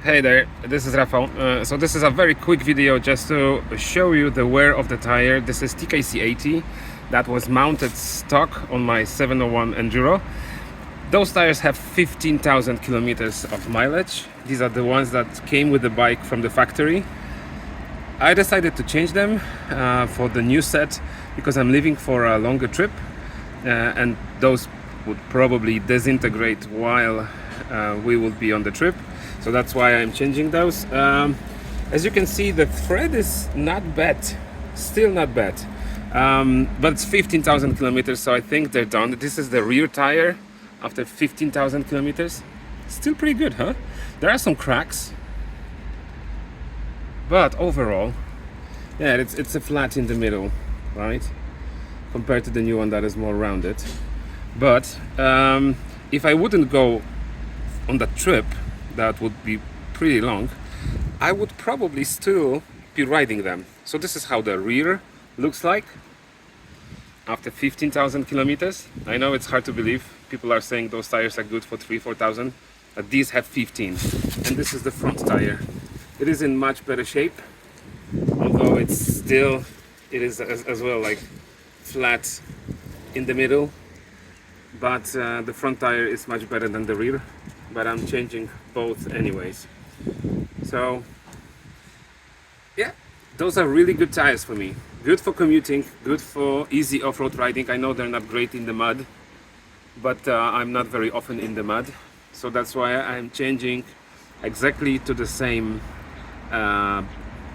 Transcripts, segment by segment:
Hey there, this is Rafał. So this is a very quick video just to show you the wear of the tire. This is TKC80 that was mounted stock on my 701 Enduro. Those tires have 15,000 kilometers of mileage. These are the ones that came with the bike from the factory. I decided to change them for the new set because I'm leaving for a longer trip and those would probably disintegrate while we will be on the trip. So that's why I'm changing those. As you can see, the thread is not bad, still not bad, but it's 15,000 kilometers, so I think they're done. This is the rear tire after 15,000 kilometers. Still pretty good, huh? There are some cracks, but overall, yeah, it's a flat in the middle, right? Compared to the new one that is more rounded. But if I wouldn't go on that trip, that would be pretty long, I would probably still be riding them. So this is how the rear looks like after 15,000 kilometers. I know it's hard to believe. People are saying those tires are good for 3,000-4,000, but these have 15. And this is the front tire. It is in much better shape, although it is as well like flat in the middle, but the front tire is much better than the rear. But I'm changing both anyways. So yeah, those are really good tires for me. Good for commuting, good for easy off-road riding. I know they're not great in the mud, but I'm not very often in the mud. So that's why I'm changing exactly to the same tire.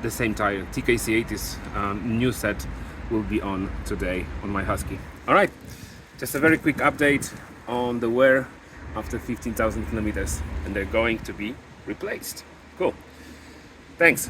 TKC80's new set will be on today on my Husky. All right, just a very quick update on the wear after 15,000 kilometers, and they're going to be replaced. Cool. Thanks.